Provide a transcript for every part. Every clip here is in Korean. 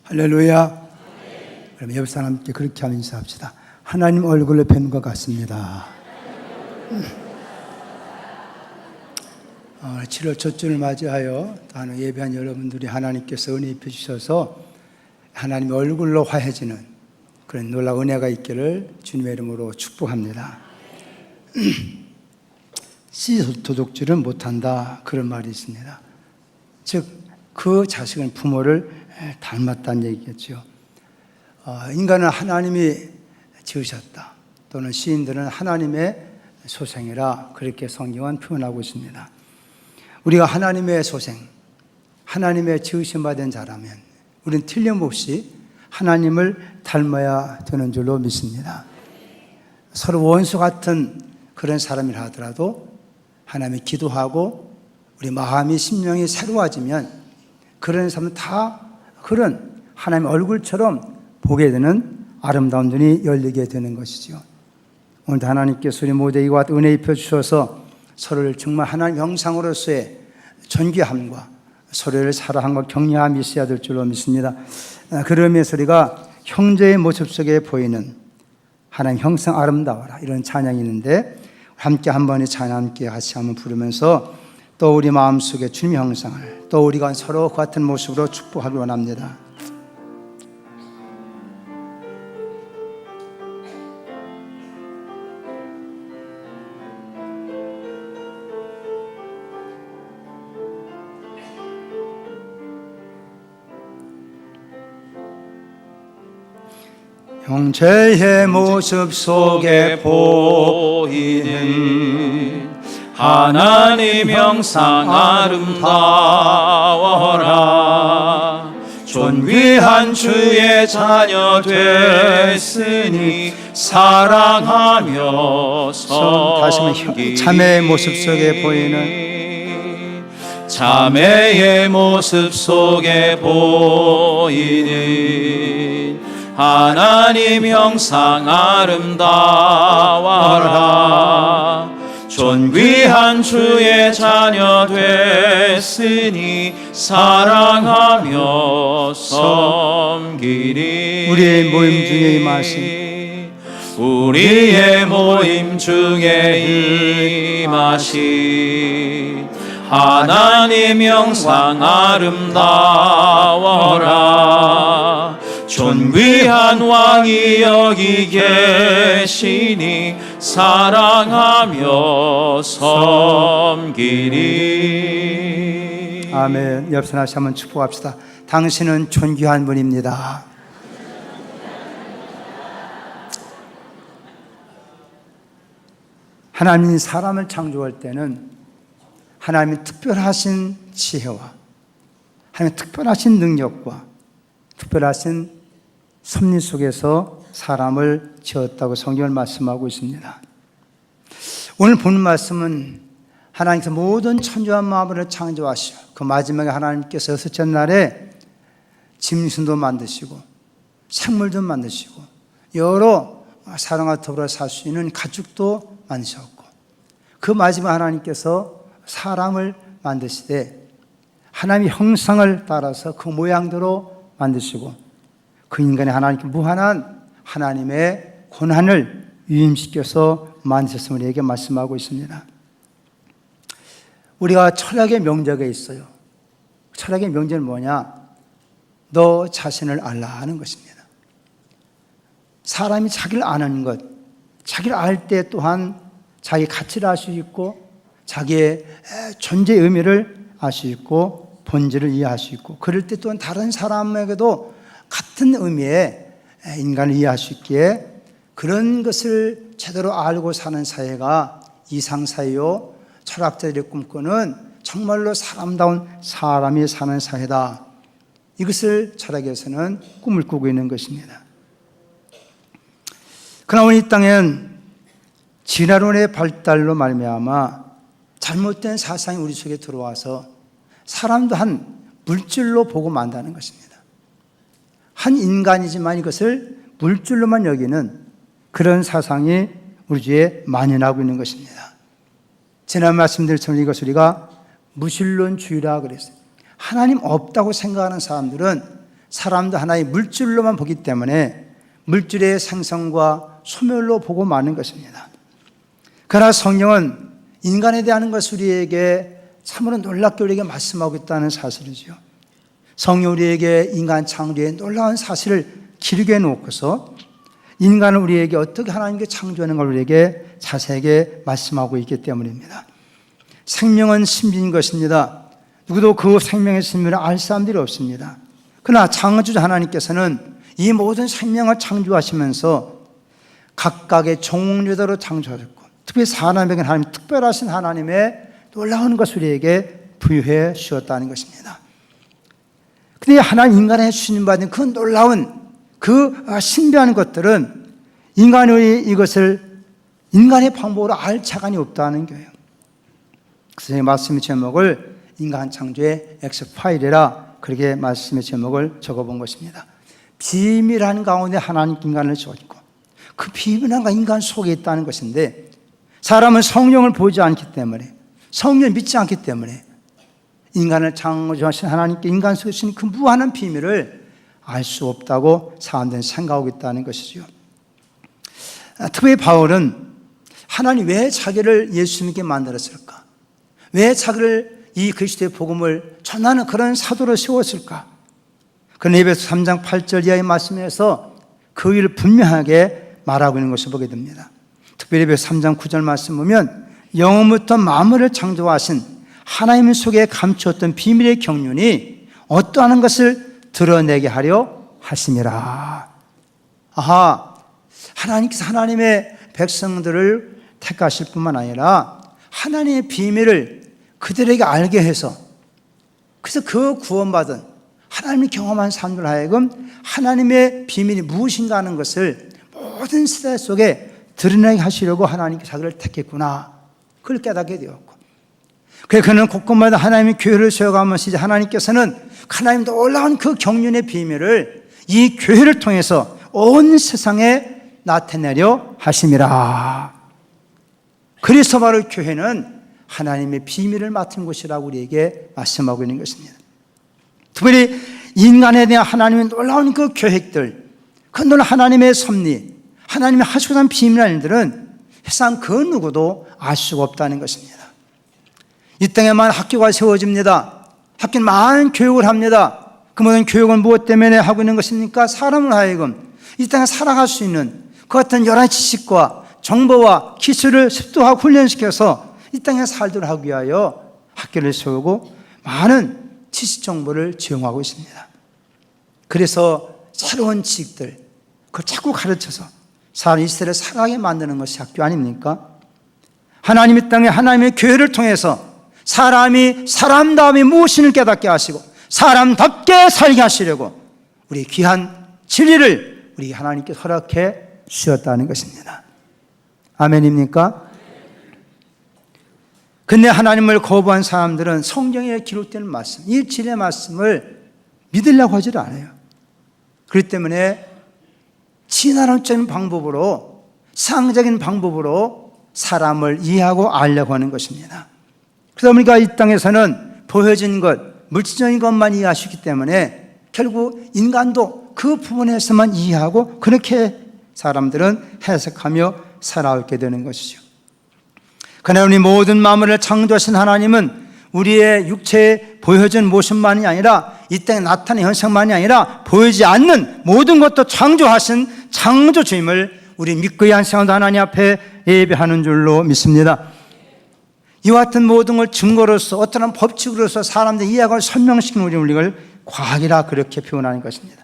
할렐루야. 그럼 옆 사람께 그렇게 하면 인사합시다. 하나님 얼굴을 뵌 것 같습니다. 7월 첫 주를 맞이하여 다른 예배한 여러분들이 하나님께서 은혜 입혀 주셔서 하나님의 얼굴로 화해지는 그런 놀라운 은혜가 있기를 주님의 이름으로 축복합니다. 씨 도둑질은 못한다, 그런 말이 있습니다. 즉 그 자식은 부모를 닮았다는 얘기겠죠. 인간은 하나님이 지으셨다, 또는 시인들은 하나님의 소생이라 그렇게 성경은 표현하고 있습니다. 우리가 하나님의 소생, 하나님의 지으심 받은 자라면 우리는 틀림없이 하나님을 닮아야 되는 줄로 믿습니다. 서로 원수 같은 그런 사람이라 하더라도 하나님이 기도하고 우리 마음이 심령이 새로워지면 그런 사람은 다 그런 하나님의 얼굴처럼 보게 되는 아름다운 눈이 열리게 되는 것이죠. 오늘 하나님께서 우리 모두에게 이와 같은 은혜 입혀 주셔서 서로를 정말 하나님 형상으로서의 존귀함과 서로를 사랑함과 격려함이 있어야 될 줄로 믿습니다. 그러면서 우리가 형제의 모습 속에 보이는 하나님 형상 아름다워라, 이런 찬양이 있는데 함께 한번 이 찬양 함께 같이 한번 부르면서 또 우리 마음속에 주님의 형상을 또 우리가 서로 같은 모습으로 축복하기 원합니다. 형제의 모습 속에 보이는 하나님 형상 아름다워라. 존귀한 주의 자녀 됐으니 사랑하며 섬기리. 자매의 모습 속에 보이는 자매의 모습 속에 보이는 하나님 형상 아름다워라. 존귀한 주의 자녀 됐으니 사랑하며 섬기리. 우리의 모임 중에 임하신 우리의 모임 중에 임하신 하나님 형상 아름다워라. 존귀한 왕이 여기 계시니 사랑하며 섬기리. 아멘. 옆 사람 한번 축복합시다. 당신은 존귀한 분입니다. 하나님이 사람을 창조할 때는 하나님의 특별하신 지혜와 하나님의 특별하신 능력과 특별하신 섭리 속에서 사람을 지었다고 성경을 말씀하고 있습니다. 오늘 본 말씀은 하나님께서 모든 천지와 만물을 창조하시고 그 마지막에 하나님께서 여섯째 날에 짐승도 만드시고 생물도 만드시고 여러 사람과 더불어 살 수 있는 가축도 만드셨고 그 마지막 하나님께서 사람을 만드시되 하나님의 형상을 따라서 그 모양대로 만드시고 그 인간의 하나님께 무한한 하나님의 권한을 위임시켜서 만드셨음을 우리에게 말씀하고 있습니다. 우리가 철학의 명제가 있어요. 철학의 명제는 뭐냐? 너 자신을 알라 하는 것입니다. 사람이 자기를 아는 것, 자기를 알 때 또한 자기 가치를 알 수 있고 자기의 존재의 의미를 알 수 있고 본질을 이해할 수 있고 그럴 때 또한 다른 사람에게도 같은 의미의 인간을 이해할 수 있기에 그런 것을 제대로 알고 사는 사회가 이상사회요, 철학자들이 꿈꾸는 정말로 사람다운 사람이 사는 사회다. 이것을 철학에서는 꿈을 꾸고 있는 것입니다. 그러나 오늘 이 땅엔 진화론의 발달로 말미암아 잘못된 사상이 우리 속에 들어와서 사람도 한 물질로 보고 만다는 것입니다. 한 인간이지만 이것을 물질로만 여기는 그런 사상이 우리 주위에 만연하고 있는 것입니다. 지난 말씀드렸지만 이것을 우리가 무신론주의라 그랬어요. 하나님 없다고 생각하는 사람들은 사람도 하나의 물질로만 보기 때문에 물질의 생성과 소멸로 보고 마는 것입니다. 그러나 성령은 인간에 대한 것을 우리에게 참으로 놀랍게 우리에게 말씀하고 있다는 사실이죠. 성령 우리에게 인간 창조의 놀라운 사실을 기록해 놓고서 인간을 우리에게 어떻게 하나님께 창조하는 걸 우리에게 자세하게 말씀하고 있기 때문입니다. 생명은 신비인 것입니다. 누구도 그 생명의 신비를 알 사람들이 없습니다. 그러나 창조주 하나님께서는 이 모든 생명을 창조하시면서 각각의 종류대로 창조하셨고, 특히 사람에게 하나님 특별하신 하나님의 놀라운 것을 우리에게 부여해 주셨다는 것입니다. 근데 하나님 인간에 주님받은 그 놀라운 그 신비한 것들은 인간이 이것을 인간의 방법으로 알 자간이 없다는 거예요. 그래서 말씀의 제목을 인간 창조의 엑스파일이라 그렇게 말씀의 제목을 적어본 것입니다. 비밀한 가운데 하나님 인간을 주었고 그 비밀한 인간 속에 있다는 것인데, 사람은 성령을 보지 않기 때문에, 성령을 믿지 않기 때문에 인간을 창조하신 하나님께 인간 속에 있는 그 무한한 비밀을 알 수 없다고 사람들은 생각하고 있다는 것이죠. 특히 바울은 하나님 왜 자기를 예수님께 만들었을까? 왜 자기를 이 그리스도의 복음을 전하는 그런 사도로 세웠을까? 그런 에베소 3장 8절 이하의 말씀에서 그 일을 분명하게 말하고 있는 것을 보게 됩니다. 특별히 에베소 3장 9절 말씀 보면 영원부터 만물을 창조하신 하나님 속에 감추었던 비밀의 경륜이 어떠한 것을 드러내게 하려 하심이라. 아하, 하나님께서 하나님의 백성들을 택하실 뿐만 아니라 하나님의 비밀을 그들에게 알게 해서, 그래서 그 구원받은 하나님이 경험한 사람들 하여금 하나님의 비밀이 무엇인가 하는 것을 모든 세대 속에 드러내게 하시려고 하나님께 자기를 택했구나, 그걸 깨닫게 되었고, 그래서 그는 곳곳마다 하나님의 교회를 세워가면서 이제 하나님께서는 하나님 놀라운 그 경륜의 비밀을 이 교회를 통해서 온 세상에 나타내려 하심이라. 그래서 바로 교회는 하나님의 비밀을 맡은 곳이라고 우리에게 말씀하고 있는 것입니다. 특별히 인간에 대한 하나님의 놀라운 그 계획들, 그 놀라운 하나님의 섭리, 하나님의 하시고자 하는 비밀한 일들은 세상 그 누구도 알 수가 없다는 것입니다. 이 땅에만 학교가 세워집니다. 학교는 많은 교육을 합니다. 그 모든 교육은 무엇 때문에 하고 있는 것입니까? 사람을 하여금 이 땅에 살아갈 수 있는 그 같은 여러 지식과 정보와 기술을 습도하고 훈련시켜서 이 땅에 살도록 하기 위하여 학교를 세우고 많은 지식 정보를 제공하고 있습니다. 그래서 새로운 지식들, 그걸 자꾸 가르쳐서 사람 이 시대를 살아가게 만드는 것이 학교 아닙니까? 하나님 이 땅에 하나님의 교회를 통해서 사람이 사람다움이 무엇인을 깨닫게 하시고 사람답게 살게 하시려고 우리 귀한 진리를 우리 하나님께 허락해 주셨다는 것입니다. 아멘입니까? 근데 하나님을 거부한 사람들은 성경에 기록되는 말씀, 이 진리의 말씀을 믿으려고 하질 않아요. 그렇기 때문에 진화론적인 방법으로, 상적인 방법으로 사람을 이해하고 알려고 하는 것입니다. 그러다 보니까 이 땅에서는 보여진 것, 물질적인 것만 이해하시기 때문에 결국 인간도 그 부분에서만 이해하고 그렇게 사람들은 해석하며 살아오게 되는 것이죠. 그러나 우리 모든 만물을 창조하신 하나님은 우리의 육체에 보여진 모습만이 아니라 이 땅에 나타나는 현상만이 아니라 보이지 않는 모든 것도 창조하신 창조주임을 우리 믿고 한 생활도 하나님 앞에 예배하는 줄로 믿습니다. 이와 같은 모든 걸 증거로서 어떠한 법칙으로서 사람들이 이해하고 설명시키는 우리를 과학이라 그렇게 표현하는 것입니다.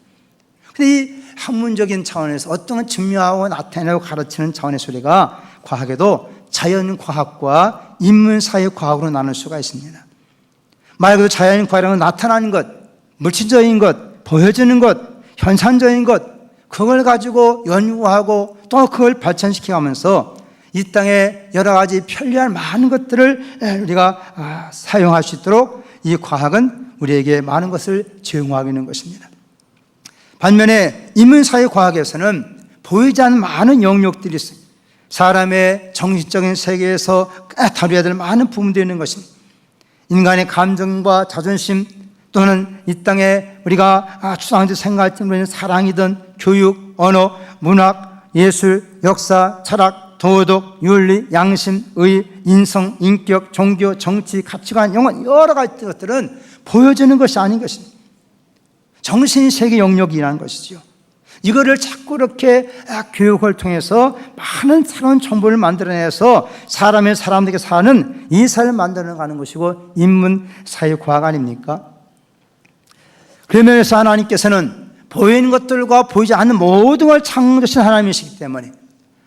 그런데 이 학문적인 차원에서 어떤 증명하고 나타내고 가르치는 차원에서 우리가 과학에도 자연과학과 인문사회과학으로 나눌 수가 있습니다. 말 그대로 자연과학은 나타나는 것, 물질적인 것, 보여지는 것, 현상적인 것, 그걸 가지고 연구하고 또 그걸 발전시켜가면서 이 땅에 여러 가지 편리한 많은 것들을 우리가 사용할 수 있도록 이 과학은 우리에게 많은 것을 제공하고 있는 것입니다. 반면에 인문사회과학에서는 보이지 않는 많은 영역들이 있습니다. 사람의 정신적인 세계에서 다루어야 될 많은 부분들이 있는 것입니다. 인간의 감정과 자존심, 또는 이 땅에 우리가 추상적으로 생각할 때 우리는 사랑이든 교육, 언어, 문학, 예술, 역사, 철학, 도덕, 윤리, 양심, 의, 인성, 인격, 종교, 정치, 가치관, 영혼 여러 가지 것들은 보여주는 것이 아닌 것입니다. 정신세계 영역이라는 것이죠. 이거를 자꾸 이렇게 교육을 통해서 많은 새로운 정보를 만들어내서 사람들에게 사는 이 사회를 만들어가는 것이고 인문사회과학 아닙니까? 그러면서 하나님께서는 보이는 것들과 보이지 않는 모든 걸 창조하신 하나님이시기 때문에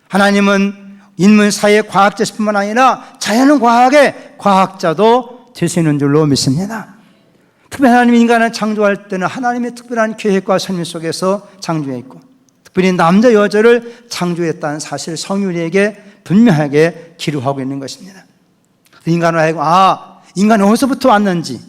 하나님은 인문사회과학자실 뿐만 아니라 자연과학의 과학자도 되시는 줄로 믿습니다. 특별히 하나님이 인간을 창조할 때는 하나님의 특별한 계획과 설명 속에서 창조했고 특별히 남자 여자를 창조했다는 사실 성윤이에게 분명하게 기록하고 있는 것입니다. 인간을 하여금 인간이 어디서부터 왔는지,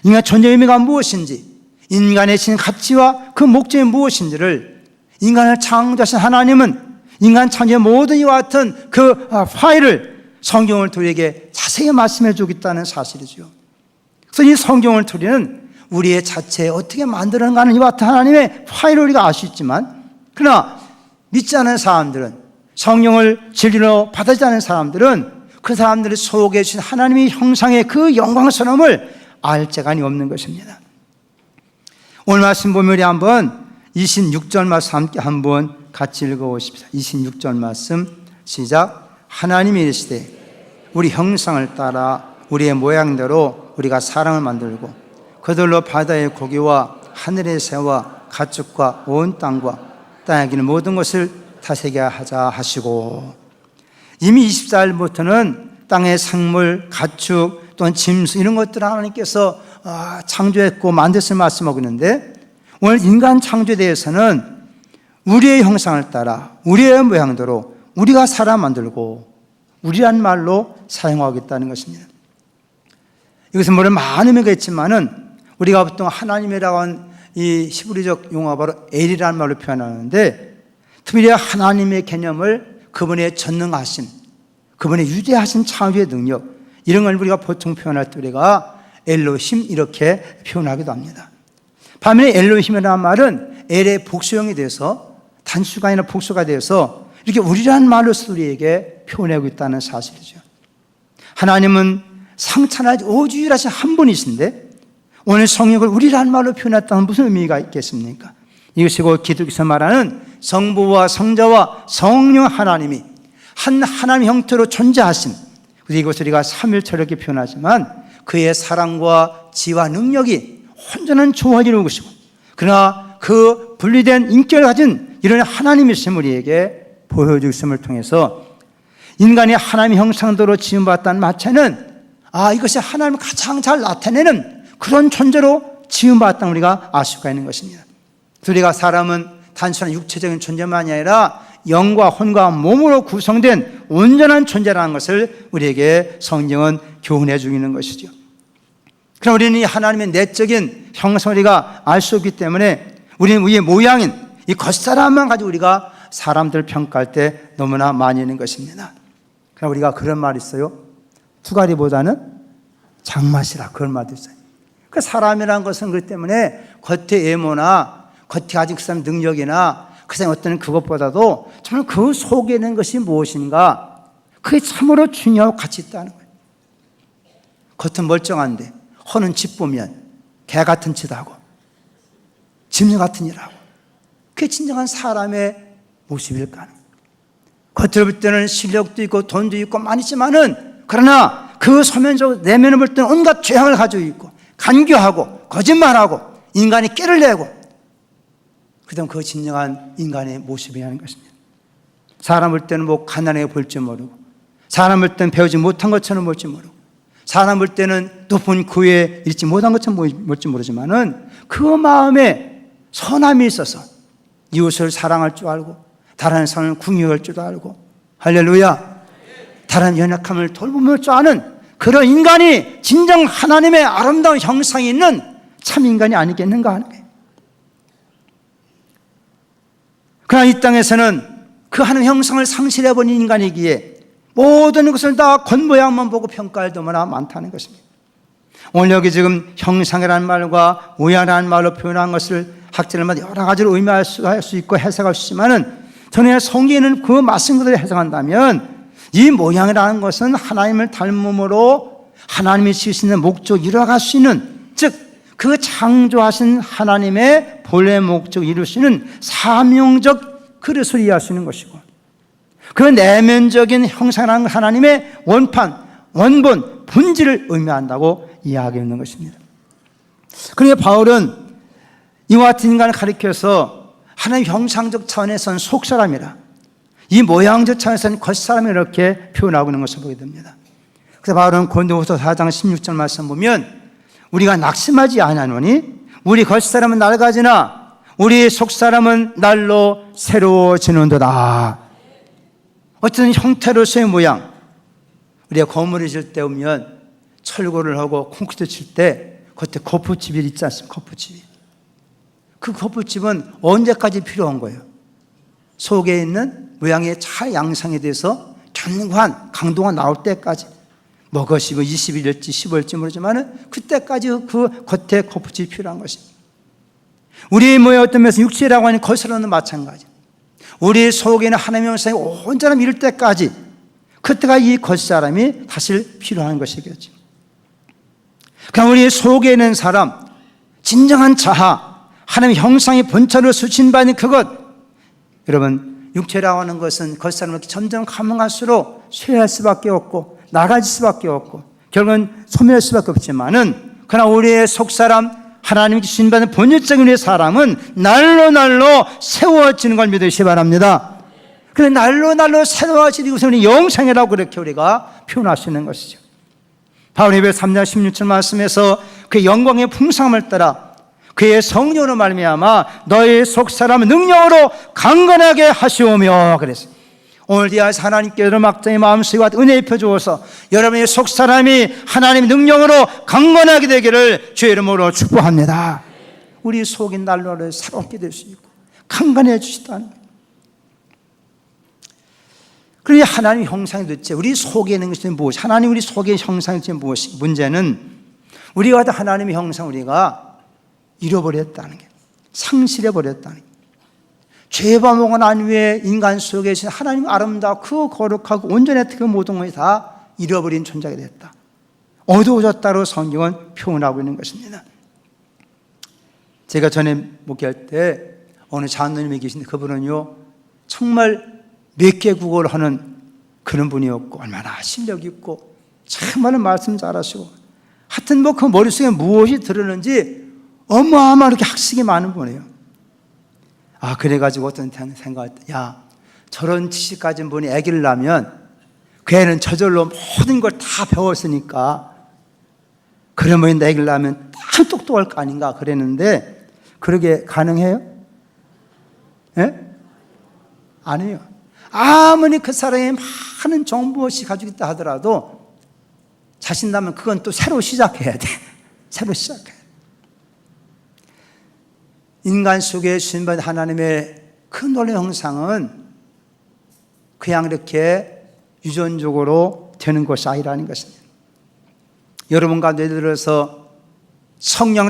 인간의 존재 의미가 무엇인지, 인간의 신 가치와 그 목적이 무엇인지를 인간을 창조하신 하나님은 인간 창조의 모든 이와 같은 그 파일을 성경을 통해 우리에게 자세히 말씀해 주겠다는 사실이죠. 그래서 이 성경을 통해는 우리의 자체에 어떻게 만들어가는 하는 이와 같은 하나님의 파일을 우리가 알 수 있지만 그러나 믿지 않은 사람들은 성령을 진리로 받아들이지 않은 사람들은 그 사람들이 속에 주신 하나님의 형상의 그 영광스러움을 알 재간이 없는 것입니다. 오늘 말씀 보면 우리 한번 26절 말씀 함께 한번 같이 읽어보십시다. 26절 말씀 시작. 하나님이 이르시되 우리 형상을 따라 우리의 모양대로 우리가 사람을 만들고 그들로 바다의 고기와 하늘의 새와 가축과 온 땅과 땅에 기는 모든 것을 다스리게 하자 하시고, 이미 24일부터는 땅의 생물, 가축 또는 짐승 이런 것들을 하나님께서 창조했고 만드실 말씀하고 있는데 오늘 인간 창조에 대해서는 우리의 형상을 따라 우리의 모양대로 우리가 사람 만들고 우리란 말로 사용하겠다는 것입니다. 이것은 물론 많은 의미가 있지만은 우리가 보통 하나님이라고 하는 이 히브리적 용어가 바로 엘이라는 말로 표현하는데 특별히 하나님의 개념을 그분의 전능하심, 그분의 유대하신 창조의 능력 이런 걸 우리가 보통 표현할 때 우리가 엘로힘 이렇게 표현하기도 합니다. 반면에 엘로힘이라는 말은 엘의 복수형이 돼서 단수가 아니라 복수가 돼서 이렇게 우리라는 말로서 우리에게 표현하고 있다는 사실이죠. 하나님은 상찬하지 오주일하신 한 분이신데 오늘 성령을 우리라는 말로 표현했다는 무슨 의미가 있겠습니까? 이것이 곧 기독교에서 말하는 성부와 성자와 성령 하나님이 한 하나님 형태로 존재하신, 이것을 우리가 삼일체로 이렇게 표현하지만 그의 사랑과 지혜와 능력이 온전한 조화를 이루는 것이고 그러나 그 분리된 인격을 가진 이런 하나님이신 우리에게 보여주심을 통해서 인간이 하나님의 형상대로 지음받았다는 마차는 이것이 하나님을 가장 잘 나타내는 그런 존재로 지음받았다는 우리가 알 수가 있는 것입니다. 우리가 사람은 단순한 육체적인 존재만이 아니라 영과 혼과 몸으로 구성된 온전한 존재라는 것을 우리에게 성경은 교훈해 주는 것이죠. 그럼 우리는 이 하나님의 내적인 형성을 우리가 알 수 없기 때문에 우리는 우리의 모양인 이 겉사람만 가지고 우리가 사람들 평가할 때 너무나 많이 있는 것입니다. 그럼 우리가 그런 말이 있어요. 투가리보다는 장맛이라 그런 말도 있어요. 그 사람이라는 것은 그렇기 때문에 겉의 외모나 겉에 가진 그 사람의 능력이나 그 사람의 어떤 그것보다도 정말 그 속에 있는 것이 무엇인가 그게 참으로 중요하고 가치 있다는 거예요. 겉은 멀쩡한데 허는 집 보면 개 같은 짓 하고 짐승 같은 일 하고 그게 진정한 사람의 모습일까 하는 거예요. 겉으로 볼 때는 실력도 있고 돈도 있고 많지만은 그러나 그 소면적으로 내면을 볼 때는 온갖 죄악을 가지고 있고 간교하고 거짓말하고 인간이 깨를 내고 그다음 그 진정한 인간의 모습이라는 것입니다. 사람 볼 때는 뭐 가난하게 볼 줄 모르고 사람 볼 때는 배우지 못한 것처럼 볼 줄 모르고 사람 볼 때는 높은 구에 있지 못한 것처럼 볼 줄 모르지만은 그 마음에 선함이 있어서 이웃을 사랑할 줄 알고 다른 사람을 궁유할 줄 알고 할렐루야 다른 연약함을 돌볼 줄 아는 그런 인간이 진정 하나님의 아름다운 형상이 있는 참 인간이 아니겠는가 하는 거예요. 그러나 이 땅에서는 그 하나님 형상을 상실해버린 인간이기에 모든 것을 다 겉모양만 보고 평가할 너무나 많다는 것입니다. 오늘 여기 지금 형상이라는 말과 모양이라는 말로 표현한 것을 학자들마다 여러 가지로 의미할 수 있고 해석할 수 있지만은 저는 성경에는 그 말씀 그대로 해석한다면 이 모양이라는 것은 하나님을 닮음으로 하나님이 지으시는 목적 이루어갈 수 있는, 즉 그 창조하신 하나님의 본래 목적 이룰 수 있는 사명적 그릇을 이해할 수 있는 것이고, 그 내면적인 형상이라는 하나님의 원판, 원본, 본질을 의미한다고 이해하고 있는 것입니다. 그러니까 바울은 이와 같은 인간을 가리켜서 하나님 형상적 차원에서는 속사람이라, 이 모양적 차원에서는 겉사람이 이렇게 표현하고 있는 것을 보게 됩니다. 그래서 바울은 고린도후서 4장 16절 말씀 보면 우리가 낙심하지 아니하노니 우리 겉사람은 낡아지나 우리 속사람은 날로 새로워지는도다. 어떤 형태로서의 모양, 우리가 건물을 지을 때 보면 철골을 하고 콘크리트 칠 때 겉에 거푸집이 있지 않습니까? 거푸집이. 그 거푸집은 언제까지 필요한 거예요? 속에 있는 모양이 잘 양상이 돼서 견고한 강도가 나올 때까지, 뭐 그것이 20일일지 15일지 모르지만 그때까지 그 겉에 거푸집이 필요한 것입니다. 우리 모양 어떤 면에서 육체라고 하는 겉으로는 마찬가지. 우리 속에 있는 하나님의 형상이 온전히 이룰 때까지, 그때가 이 겉사람이 사실 필요한 것이겠죠. 그러니까 우리 속에 있는 사람, 진정한 자아, 하나님의 형상의 본체로 수신받는 그것, 여러분 육체라고 하는 것은 겉사람을 점점 가면 갈수록 쇠할 수밖에 없고 나가질 수밖에 없고 결국은 소멸할 수밖에 없지만은, 그러나 우리의 속사람, 하나님께 주신받은 본질적인 우리의 사람은 날로 세워지는 걸 믿으시기 바랍니다. 그래, 날로 새로워지는 것은 영생이라고 그렇게 우리가 표현할 수 있는 것이죠. 바울이 3장 16절 말씀에서 그 영광의 풍성함을 따라 그의 성령으로 말미암아 너희 속사람을 능력으로 강건하게 하시오며 그랬어요. 오늘 디아스 하나님께 여러분 막장의 마음속에 은혜 입혀 주어서 여러분의 속사람이 하나님의 능력으로 강건하게 되기를 주의 이름으로 축복합니다. 우리 속이 날로 새롭게 될 수 있고 강건해 주시다는 거예요. 그러니 하나님의 형상이 도대체 우리 속에 있는 것이 무엇이, 하나님 우리 속의 형상이 도대체 무엇이, 문제는 우리가 하나님의 형상 우리가 잃어버렸다는 게, 상실해버렸다는 게, 죄와 목은 안 위에 인간 속에 계신 하나님 아름답고 거룩하고 온전했던 그 모든 것이 다 잃어버린 존재가 됐다, 어두워졌다고 성경은 표현하고 있는 것입니다. 제가 전에 목회할 때 어느 장로님이 계신데 그분은요 정말 몇 개 국어를 하는 그런 분이었고 얼마나 실력 있고 정말 말씀 잘하시고 하여튼 뭐 그 머릿속에 무엇이 들었는지 어마어마하게 학식이 많은 분이에요. 아, 그래가지고 어떤 생각할 때, 야, 저런 지식 가진 분이 아기를 낳으면 그 애는 저절로 모든 걸 다 배웠으니까 그러면 아기를 낳으면 참 똑똑할 거 아닌가 그랬는데, 그러게 가능해요? 예? 아니에요. 아무리 그 사람이 많은 정보시 가지고 있다 하더라도 자신 나면 그건 또 새로 시작해야 돼. 새로 시작해야 돼. 인간 속에 주신받은 하나님의 그 놀라운 형상은 그냥 이렇게 유전적으로 되는 것이 아니라는 것입니다. 여러분과 예를 들어서 성령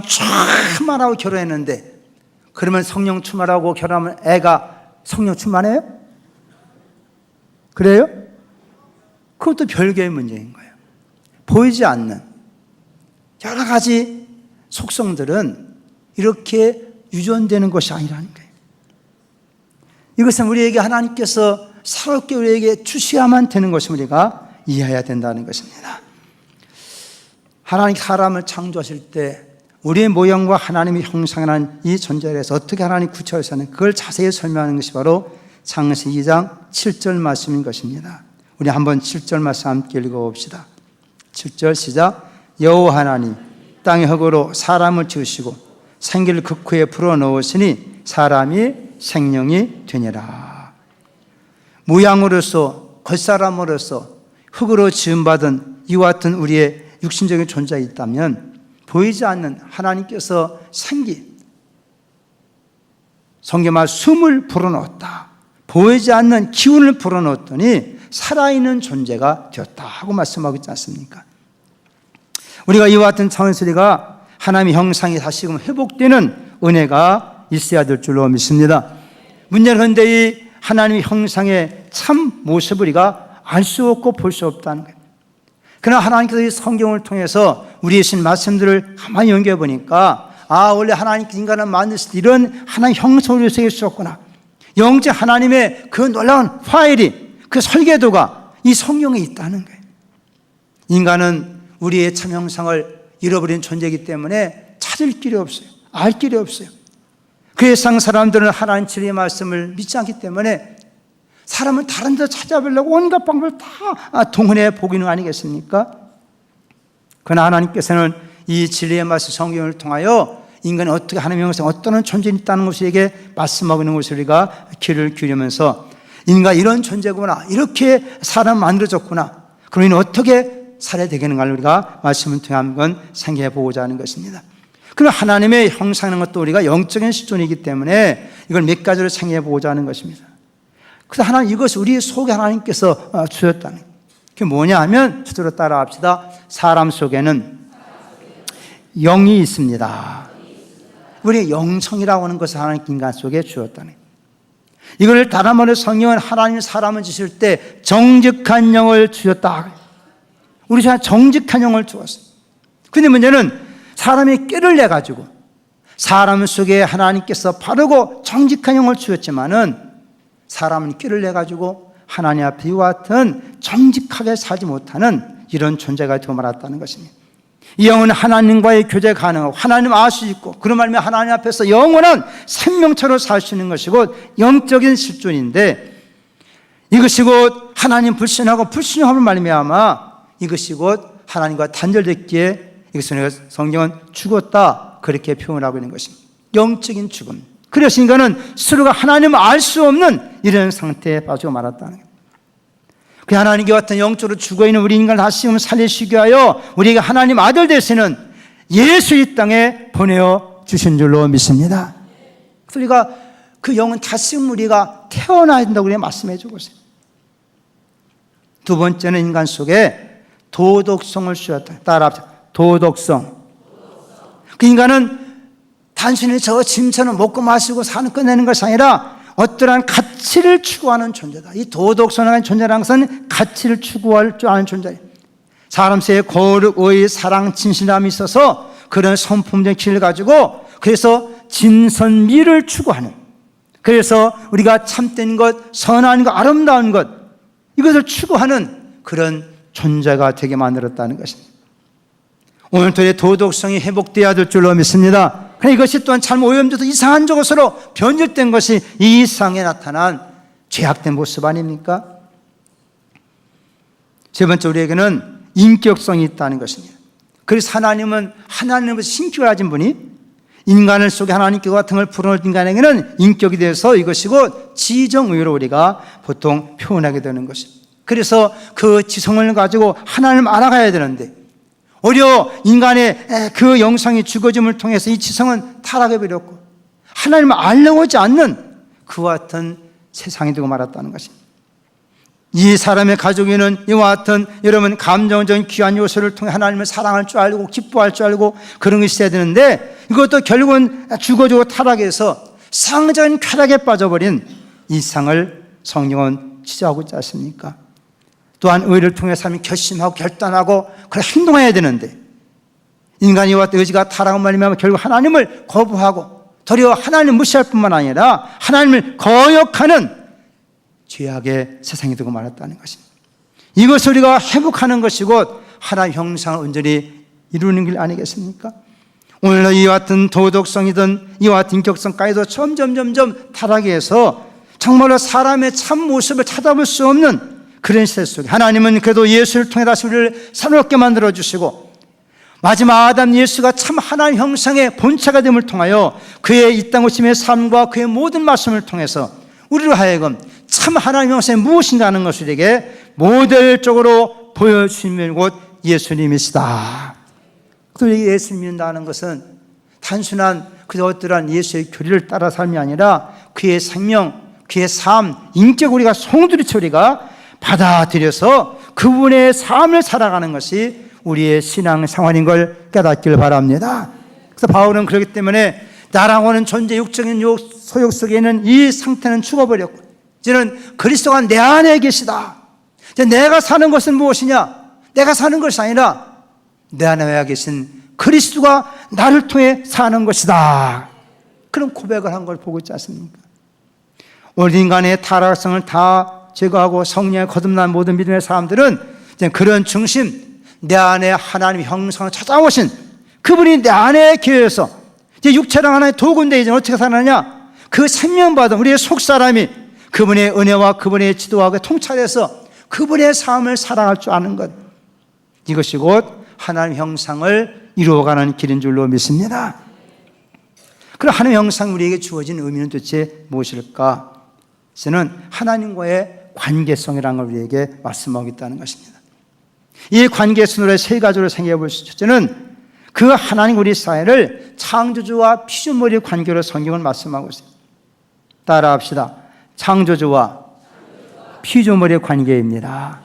충만하고 결혼했는데, 그러면 성령 충만하고 결혼하면 애가 성령 충만해요? 그래요? 그것도 별개의 문제인 거예요. 보이지 않는 여러 가지 속성들은 이렇게 유전되는 것이 아니라는 거예요. 이것은 우리에게 하나님께서 새롭게 우리에게 주셔야만 되는 것을 우리가 이해해야 된다는 것입니다. 하나님 사람을 창조하실 때 우리의 모형과 하나님의 형상이라는 이 존재에서 어떻게 하나님 구체화해서는 그걸 자세히 설명하는 것이 바로 창세기 2장 7절 말씀인 것입니다. 우리 한번 7절 말씀 함께 읽어봅시다. 7절 시작. 여호와 하나님 땅의 흙으로 사람을 지으시고 생기를 극후에 불어넣으시니 사람이 생명이 되니라. 모양으로서 겉사람으로서 흙으로 지음받은 이와 같은 우리의 육신적인 존재가 있다면 보이지 않는 하나님께서 생기, 성경말 숨을 불어넣었다, 보이지 않는 기운을 불어넣었더니 살아있는 존재가 되었다 하고 말씀하고 있지 않습니까? 우리가 이와 같은 차원에서 우리가 하나님의 형상이 다시금 회복되는 은혜가 있어야 될 줄로 믿습니다. 문제는 그런데 이 하나님의 형상의 참 모습을 우리가 알 수 없고 볼 수 없다는 거예요. 그러나 하나님께서 이 성경을 통해서 우리의 신 말씀들을 가만히 연결해 보니까 원래 하나님께서 인간을 만드실 때 이런 하나님 형상으로 새기셨구나. 영적 하나님의 그 놀라운 파일이, 그 설계도가 이 성경에 있다는 거예요. 인간은 우리의 참 형상을 잃어버린 존재이기 때문에 찾을 길이 없어요. 알 길이 없어요. 그 세상 사람들은 하나님 진리의 말씀을 믿지 않기 때문에 사람을 다른 데 찾아보려고 온갖 방법을 다 동원해 보기는 아니겠습니까? 그러나 하나님께서는 이 진리의 말씀 성경을 통하여 인간이 어떻게 하나님의 형상 어떤 존재가 있다는 것에게 말씀하고 있는 것을 우리가 귀를 기울이면서 인간 이런 존재구나, 이렇게 사람 만들어졌구나, 그러니 어떻게 살아야 되겠는가를 우리가 말씀을 통해 한번 생각해 보고자 하는 것입니다. 그럼 하나님의 형상하는 것도 우리가 영적인 수준이기 때문에 이걸 몇 가지로 생각해 보고자 하는 것입니다. 그래서 하나님, 이것을 우리 속에 하나님께서 주셨다는 거예요. 그게 뭐냐 하면 저대로 따라 합시다. 사람 속에는 영이 있습니다. 우리의 영성이라고 하는 것을 하나님 인간 속에 주었다는 거예요. 이걸 다른 말로 성경은 하나님 사람을 지실 때 정직한 영을 주셨다. 우리 사람 정직한 영을 주었어요. 근데 문제는 사람이 꾀를 내가지고 사람 속에 하나님께서 바르고 정직한 영을 주었지만은 사람은 꾀를 내가지고 하나님 앞에 이와 같은 정직하게 살지 못하는 이런 존재가 되어 말았다는 것입니다. 이 영은 하나님과의 교제가 가능하고 하나님 알 수 있고 그런 말이면 하나님 앞에서 영원한 생명처럼 살 수 있는 것이 곧 영적인 실존인데, 이것이 곧 하나님 불신하고 불신함을 말미암아 이것이 곧 하나님과 단절됐기에 이것을 성경은 죽었다 그렇게 표현하고 있는 것입니다. 영적인 죽음. 그래서 인간은 스스로가 하나님을 알 수 없는 이런 상태에 빠지고 말았다는 거예요. 그 하나님과 같은 영적으로 죽어있는 우리 인간을 다시금 살리시기 위하여 우리에게 하나님 아들 되시는 예수 이 땅에 보내어 주신 줄로 믿습니다. 그래서 우리가 그 영은 다시금 우리가 태어나야 된다고 우리가 말씀해 주고 있어요. 두 번째는 인간 속에 도덕성을 주었다. 따라합시다. 도덕성. 그 인간은 단순히 저 짐처럼 먹고 마시고 사는 끝내는 것이 아니라 어떠한 가치를 추구하는 존재다. 이 도덕성이라는 존재라는 것은 가치를 추구할 줄 아는 존재예요. 사람 속에 거룩, 의, 사랑, 진실함이 있어서 그런 성품적인 길을 가지고 그래서 진선미를 추구하는, 그래서 우리가 참된 것, 선한 것, 아름다운 것, 이것을 추구하는 그런 존재가 되게 만들었다는 것입니다. 오늘도 도덕성이 회복되어야 될 줄로 믿습니다. 그러나 이것이 또한 잘못 오염돼서 이상한 것으로 변질된 것이 이 세상에 나타난 죄악된 모습 아닙니까? 세 번째, 우리에게는 인격성이 있다는 것입니다. 그래서 하나님은 하나님으로부터 신격을 가진 분이 인간을 속에 하나님께 같은 걸 풀어놓은 인간에게는 인격이 돼서 이것이 곧 지정의로 우리가 보통 표현하게 되는 것입니다. 그래서 그 지성을 가지고 하나님을 알아가야 되는데 오히려 인간의 그 영성이 죽어짐을 통해서 이 지성은 타락해 버렸고 하나님을 알려고 하지 않는 그와 같은 세상이 되고 말았다는 것입니다. 이 사람의 가족에는 이와 같은 여러분 감정적인 귀한 요소를 통해 하나님을 사랑할 줄 알고 기뻐할 줄 알고 그런 것이 있어야 되는데 이것도 결국은 죽어지고 타락해서 상적인 쾌락에 빠져버린 이 세상을 성경은 지적하고 있지 않습니까? 또한 의를 통해 사람이 결심하고 결단하고 그렇게 행동해야 되는데 인간이 이와 같은 의지가 타락한 말이면 결국 하나님을 거부하고 도리어 하나님을 무시할 뿐만 아니라 하나님을 거역하는 죄악의 세상이 되고 말았다는 것입니다. 이것을 우리가 회복하는 것이 곧 하나님의 형상을 온전히 이루는 길 아니겠습니까? 오늘날 이와 같은 도덕성이든 이와 같은 인격성까지도 점점 타락해서 정말로 사람의 참 모습을 찾아볼 수 없는 그런 시대 속에 하나님은 그래도 예수를 통해 다시 우리를 새롭게 만들어주시고 마지막 아담 예수가 참 하나님 형상의 본체가 됨을 통하여 그의 이 땅 오심의 삶과 그의 모든 말씀을 통해서 우리로 하여금 참 하나님 형상이 무엇인가 하는 것을 우리에게 모델적으로 보여주시는 곧 예수님이시다. 또 예수님 믿는다는 것은 단순한 그저 어떠한 예수의 교리를 따라 삶이 아니라 그의 생명, 그의 삶, 인격 우리가 송두리째 우리가 받아들여서 그분의 삶을 살아가는 것이 우리의 신앙 생활인 걸 깨닫길 바랍니다. 그래서 바울은 그렇기 때문에 나라고 하는 존재, 육적인 소욕 속에 있는 이 상태는 죽어버렸고 이제는 그리스도가 내 안에 계시다. 이제 내가 사는 것은 무엇이냐? 내가 사는 것이 아니라 내 안에 계신 그리스도가 나를 통해 사는 것이다. 그런 고백을 한 걸 보고 있지 않습니까? 오늘 인간의 타락성을 다 제거하고 성령에 거듭난 모든 믿음의 사람들은 이제 그런 중심, 내 안에 하나님의 형상을 찾아오신 그분이 내 안에 계셔서 이제 육체랑 하나의 도구인데 이제 어떻게 살아나냐? 그 생명받은 우리의 속사람이 그분의 은혜와 그분의 지도와 통찰해서 그분의 삶을 살아갈 줄 아는 것, 이것이 곧 하나님의 형상을 이루어가는 길인 줄로 믿습니다. 그럼 하나님의 형상 우리에게 주어진 의미는 도대체 무엇일까? 저는 하나님과의 관계성이라는 걸 우리에게 말씀하고 있다는 것입니다. 이 관계성으로 세 가지로 생각해 볼 수 있죠. 첫째는 그 하나님 우리 사회를 창조주와 피조물의 관계로 성경을 말씀하고 있습니다. 따라합시다. 창조주와 피조물의 관계입니다.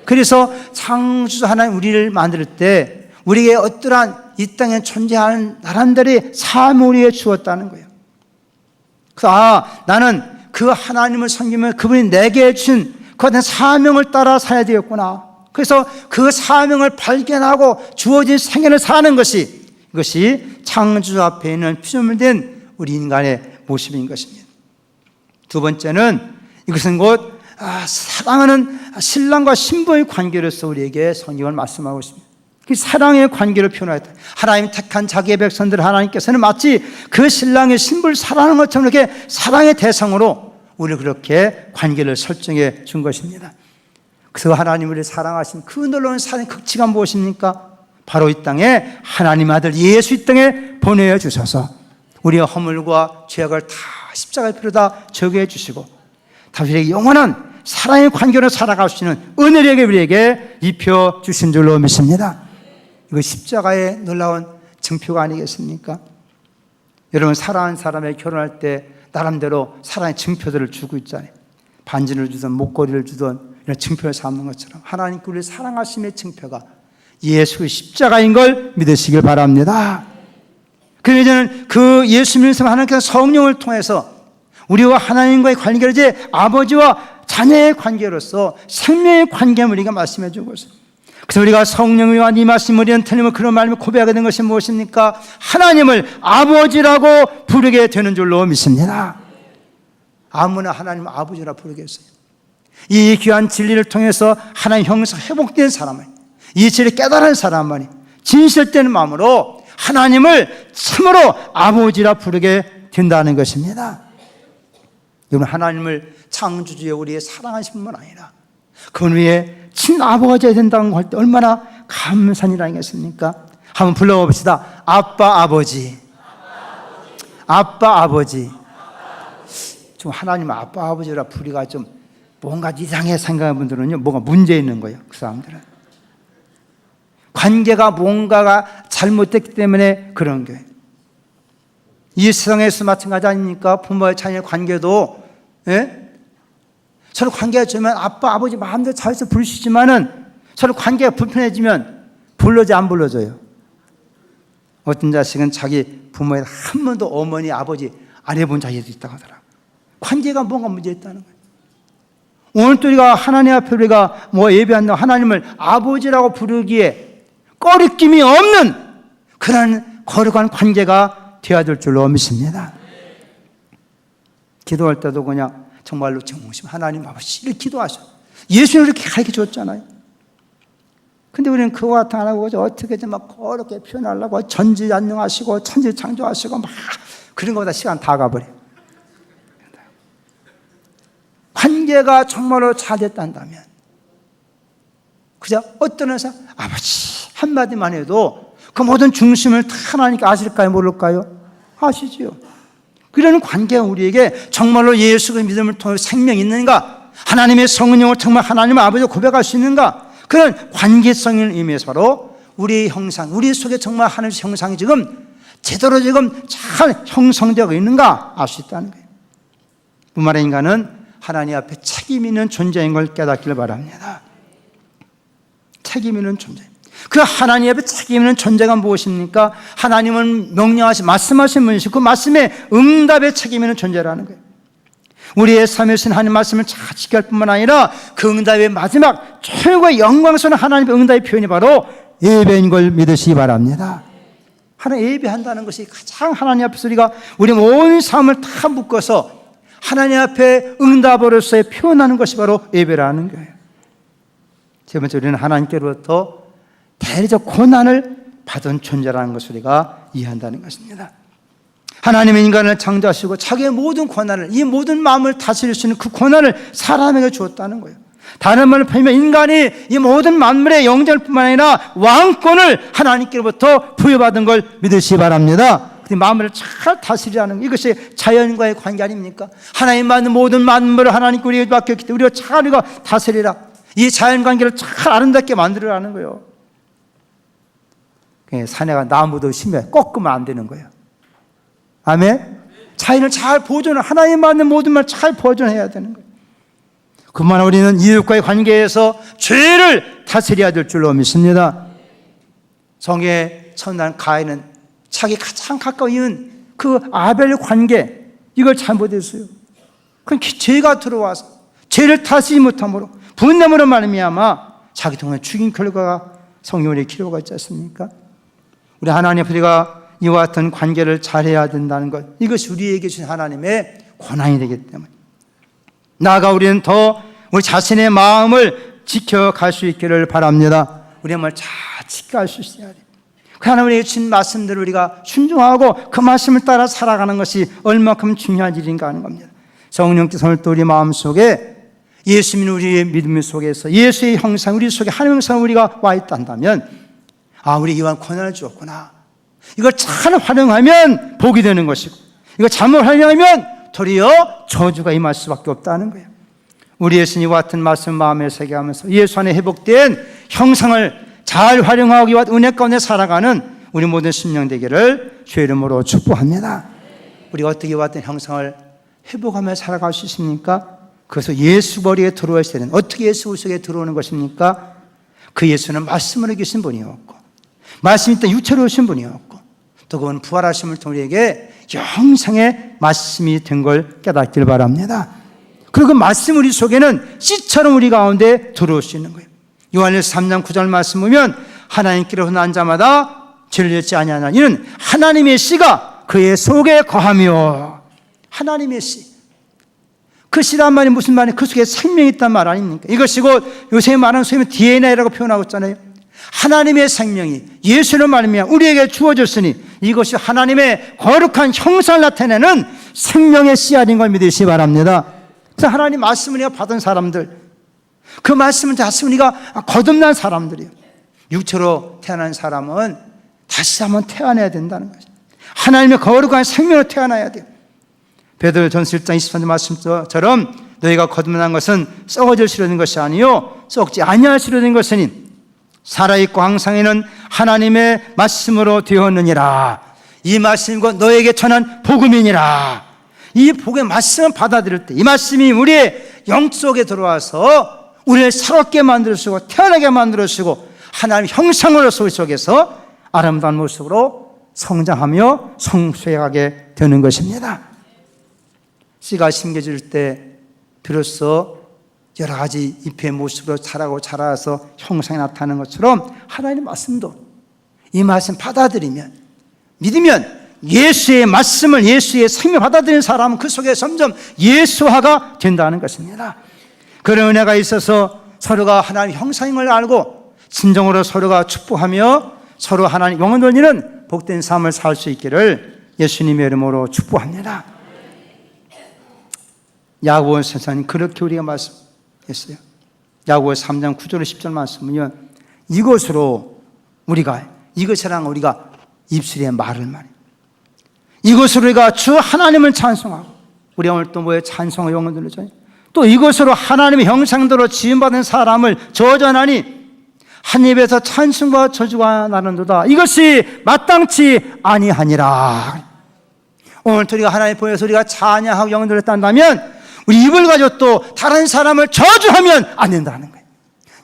그래서 창조주 하나님 우리를 만들 때 우리에게 어떠한 이 땅에 존재하는 나름대로의 삶을 우리에게 주었다는 거예요. 그래서 나는 그 하나님을 섬기면 그분이 내게 주신 그 어떤 사명을 따라 살아야 되겠구나. 그래서 그 사명을 발견하고 주어진 생애를 사는 것이, 이것이 창조주 앞에 있는 피조물된 우리 인간의 모습인 것입니다. 두 번째는 이것은 곧 사랑하는 신랑과 신부의 관계로서 우리에게 성경을 말씀하고 있습니다. 그 사랑의 관계를 표현하였다. 하나님 택한 자기의 백성들 하나님께서는 마치 그 신랑의 신부를 사랑하는 것처럼 이렇게 사랑의 대상으로 우리를 그렇게 관계를 설정해 준 것입니다. 그래서 하나님을 사랑하신 그 놀라운 사랑의 극치가 무엇입니까? 바로 이 땅에 하나님 아들 예수 이 땅에 보내주셔서 우리의 허물과 죄악을 다 십자가의 피로 다 저기해 주시고 다윗에게 영원한 사랑의 관계로 살아갈 수 있는 은혜를 우리에게 입혀 주신 줄로 믿습니다. 이거 십자가의 놀라운 증표가 아니겠습니까? 여러분, 사랑하는 사람에 결혼할 때 나름대로 사랑의 증표들을 주고 있잖아요. 반지를 주든 목걸이를 주든 이런 증표를 삼는 것처럼 하나님께 우리를 사랑하심의 증표가 예수의 십자가인 걸 믿으시길 바랍니다. 그래서 이제는 그 예수 믿으면서 하나님께서 성령을 통해서 우리와 하나님과의 관계를 이제 아버지와 자녀의 관계로서 생명의 관계를 우리가 말씀해 주고 있습니다. 그래서 우리가 성령과 임하심 우리는 틀림을 그런 말씀을 고백하게 된 것이 무엇입니까? 하나님을 아버지라고 부르게 되는 줄로 믿습니다. 아무나 하나님 아버지라 부르겠어요. 이 귀한 진리를 통해서 하나님 형상 회복된 사람을, 이 진리를 깨달은 사람만이 진실된 마음으로 하나님을 참으로 아버지라 부르게 된다는 것입니다. 여러분, 하나님을 창조주의 우리의 사랑하신 분만 아니라 그분 위에 친아버지가 된다고 할 때 얼마나 감사한 일 아니겠습니까? 한번 불러봅시다. 아빠 아버지. 아빠 아버지. 좀 하나님 아빠 아버지라 부리가 좀 뭔가 이상하게 생각하는 분들은요, 뭐가 문제 있는 거예요. 그 사람들은 관계가 뭔가가 잘못됐기 때문에 그런 거예요. 이 세상에서 마찬가지 아닙니까? 부모와 자녀의 관계도, 예? 서로 관계가 좋으면 아빠, 아버지 마음대로 잘해서 부르시지만은 서로 관계가 불편해지면 불러줘, 안 불러줘요? 어떤 자식은 자기 부모에 한 번도 어머니, 아버지 안 해본 자식도 있다고 하더라고요. 관계가 뭔가 문제 있다는 거예요. 오늘 또 우리가 하나님 앞에 우리가 예배한다 하나님을 아버지라고 부르기에 꺼리낌이 없는 그런 거룩한 관계가 되어야 될 줄로 믿습니다. 기도할 때도 그냥 정말로 정심 하나님 아버지를 기도하셔. 예수님 이렇게 가르쳐 줬잖아요. 근데 우리는 그거 같은 안 하고 어떻게 좀 막 그렇게 표현하려고 전지전능하시고 천지창조하시고 막 그런 거보다 시간 다 가버려. 관계가 정말로 잘 됐단다면 그저 어떤 회사 아버지 한마디만 해도 그 모든 중심을 다 하나님께 아실까요? 모를까요? 아시지요. 그런 관계가 우리에게 정말로 예수의 믿음을 통해 생명이 있는가? 하나님의 성령을 정말 하나님의 아버지로 고백할 수 있는가? 그런 관계성을 의미해서 바로 우리의 형상, 우리 속에 정말 하나님의 형상이 지금 제대로 지금 잘 형성되고 있는가? 알 수 있다는 거예요. 뿐만 아니라 인간은 하나님 앞에 책임 있는 존재인 걸 깨닫기를 바랍니다. 책임 있는 존재. 그 하나님 앞에 책임 있는 존재가 무엇입니까? 하나님은 명령하신 말씀하신 분이시고 그 말씀에 응답에 책임 있는 존재라는 거예요. 우리의 삶에 신 하나님 말씀을 잘 지킬 뿐만 아니라 그 응답의 마지막 최고의 영광스러운 하나님의 응답의 표현이 바로 예배인 걸 믿으시기 바랍니다. 하나님 예배한다는 것이 가장 하나님 앞에서 우리 모든 삶을 다 묶어서 하나님 앞에 응답으로서의 표현하는 것이 바로 예배라는 거예요. 세 번째, 우리는 하나님께로부터 대리적 고난을 받은 존재라는 것을 우리가 이해한다는 것입니다. 하나님은 인간을 창조하시고 자기의 모든 고난을, 이 모든 마음을 다스릴 수 있는 그 고난을 사람에게 주었다는 거예요. 다른 말로 표현하면 인간이 이 모든 만물의 영장뿐만 아니라 왕권을 하나님께로부터 부여받은 걸 믿으시기 바랍니다. 마음을 잘 다스리라는 것, 이것이 자연과의 관계 아닙니까? 하나님 만든 모든 만물을 하나님께 우리에게 맡겼기 때문에 우리가 잘 다스리라. 이 자연관계를 잘 아름답게 만들어라는 거예요. 산에가 나무도 심해 꺾으면 안 되는 거예요. 아멘? 자연을 잘 보존을, 하나님 만든 모든 말 잘 보존해야 되는 거예요. 그만 우리는 이웃과의 관계에서 죄를 다스려야 될 줄로 믿습니다. 성의 첫날 가인은 자기 가장 가까운 그 아벨 관계, 이걸 잘못했어요. 그 죄가 들어와서 죄를 다스리지 못함으로 분냄으로 말미암아 자기 동안 죽인 결과가 성경에 기록하고 있지 않습니까? 우리 하나님 앞에 우리가 이와 같은 관계를 잘해야 된다는 것, 이것이 우리에게 주신 하나님의 권한이 되기 때문에 나아가 우리는 더 우리 자신의 마음을 지켜갈 수 있기를 바랍니다. 우리의 마음을 잘 지켜갈 수 있어야 돼요. 그 하나님의 주신 말씀들을 우리가 순종하고 그 말씀을 따라 살아가는 것이 얼마큼 중요한 일인가 하는 겁니다. 성령께서 오늘 또 우리 마음속에 예수 믿는 우리의 믿음 속에서 예수의 형상, 우리 속에 하나님의 형상 우리가 와 있다 한다면, 아, 우리 이wan 권한을 주었구나. 이걸 잘 활용하면 복이 되는 것이고, 이거 잘못 활용하면 도리어 저주가 임할 수밖에 없다는 거예요. 우리 예수님과 같은 말씀 마음에 새겨하면서 예수 안에 회복된 형상을 잘 활용하고 이와 은혜 가운데 살아가는 우리 모든 심령 되기를 주의 이름으로 축복합니다. 우리가 어떻게 이와 같은 형상을 회복하며 살아갈 수 있습니까? 그래서 예수 머리에 들어와야 되는, 어떻게 예수 속에 들어오는 것입니까? 그 예수는 말씀으로 계신 분이었고, 말씀이 때 육체로 오신 분이었고, 또 그건 부활하심을 통해 우리에게 영생의 말씀이 된 걸 깨닫길 바랍니다. 그리고 그 말씀 우리 속에는 씨처럼 우리 가운데 들어올 수 있는 거예요. 요한일서 3장 9절 말씀 보면 하나님께로서 난 자마다 죄를 짓지 아니하나 이는 하나님의 씨가 그의 속에 거하며, 하나님의 씨, 그 씨란 말이 무슨 말이에요? 그 속에 생명이 있단 말 아닙니까? 이것이 곧 요새 말하는 소위 DNA라고 표현하고 있잖아요. 하나님의 생명이 예수로 말미암아 우리에게 주어졌으니 이것이 하나님의 거룩한 형상을 나타내는 생명의 씨앗인 걸 믿으시기 바랍니다. 그래서 하나님 말씀을 우리가 받은 사람들, 그 말씀을 다시 우리가 거듭난 사람들이에요. 육체로 태어난 사람은 다시 한번 태어나야 된다는 거죠. 하나님의 거룩한 생명으로 태어나야 돼요. 베드로전서 1장 23절 말씀처럼 너희가 거듭난 것은 썩어질 된 것이 아니요 썩지 아니할 된 것이니 살아있고 항상에는 하나님의 말씀으로 되었느니라. 이 말씀과 너에게 전한 복음이니라. 이 복음의 말씀을 받아들일 때 이 말씀이 우리의 영 속에 들어와서 우리를 새롭게 만들어주고 태어나게 만들어주고 하나님의 형상으로서 우리 속에서 아름다운 모습으로 성장하며 성숙하게 되는 것입니다. 씨가 심겨질 때 비로소 여러 가지 잎의 모습으로 자라서 형상이 나타나는 것처럼 하나님의 말씀도 이 말씀 받아들이면, 믿으면 예수의 말씀을, 예수의 생명을 받아들이는 사람은 그 속에 점점 예수화가 된다는 것입니다. 그런 은혜가 있어서 서로가 하나님의 형상인 걸 알고 진정으로 서로가 축복하며 서로 하나님 영혼 돌리는 복된 삶을 살 수 있기를 예수님의 이름으로 축복합니다. 야고보 선생님 그렇게 우리가 말씀했어요. 야고보 3장 9절 10절 말씀은요, 이것으로 우리가, 이것이랑 우리가 입술에 말을 말해요. 이것으로 우리가 주 하나님을 찬송하고, 우리가 오늘 또 뭐에 찬송의 영혼 돌리잖아요. 또 이것으로 하나님의 형상대로 지음받은 사람을 저전하니 한 입에서 찬송과 저주가 나는도다. 이것이 마땅치 아니하니라. 오늘 우리가 하나님 보여서 우리가 찬양하고 영혼 돌렸다면 우리 입을 가지고 또 다른 사람을 저주하면 안 된다는 거예요.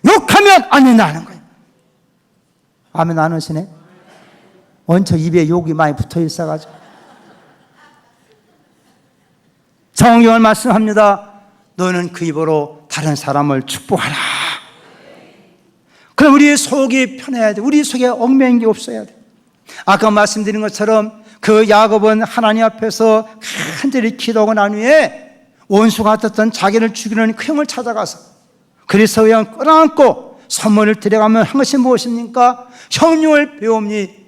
욕하면 안 된다는 거예요. 아멘 안 하시네? 원체 입에 욕이 많이 붙어 있어가지고. 성경을 말씀합니다. 너는 그 입으로 다른 사람을 축복하라. 그럼 우리 속이 편해야 돼. 우리 속에 얽매인 게 없어야 돼. 아까 말씀드린 것처럼 그 야곱은 하나님 앞에서 간절히 기도하고 난 후에 원수가 같았던 자기를 죽이는 그 형을 찾아가서 그리스도 형 끌어안고 선물을 드려가면 한 것이 무엇입니까? 형님을 배웁니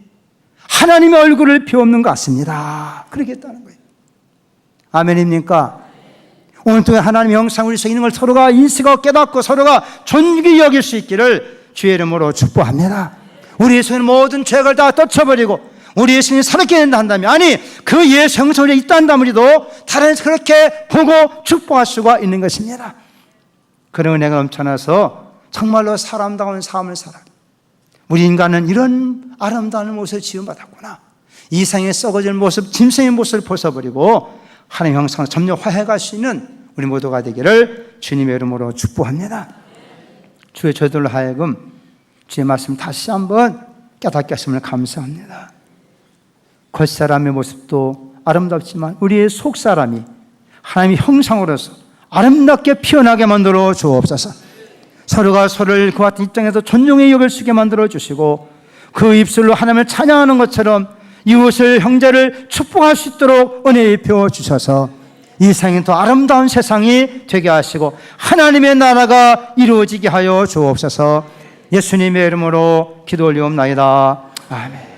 하나님의 얼굴을 배우는 것 같습니다. 그렇게 했다는 거예요. 아멘입니까? 오늘 또 하나님의 형상 우리 속에 있는 걸 서로가 인식하고 깨닫고 서로가 존귀히 여길 수 있기를 주의 이름으로 축복합니다. 우리 예수는 모든 죄를 다 떨쳐버리고 우리 예수님이 살았게 된다 한다면, 아니 그 예수 형상이 있다 한다면 우리도 다른 그렇게 보고 축복할 수가 있는 것입니다. 그런 은혜가 넘쳐나서 정말로 사람다운 삶을 살아. 우리 인간은 이런 아름다운 모습을 지음받았구나. 이 세상에 썩어질 모습, 짐승의 모습을 벗어버리고 하나님의 형상을 점령 화해할 수 있는 우리 모두가 되기를 주님의 이름으로 축복합니다. 주의 저들로 하여금 주의 말씀 다시 한번 깨닫게 하심을 감사합니다. 겉사람의 모습도 아름답지만 우리의 속사람이 하나님의 형상으로서 아름답게 피어나게 만들어 주옵소서. 서로가 서로를 그와 같은 입장에서 존중의 여길 수 있게 만들어 주시고 그 입술로 하나님을 찬양하는 것처럼 이웃을 형제를 축복할 수 있도록 은혜 입혀 주셔서 이 세상이 더 아름다운 세상이 되게 하시고 하나님의 나라가 이루어지게 하여 주옵소서. 예수님의 이름으로 기도 올리옵나이다. 아멘.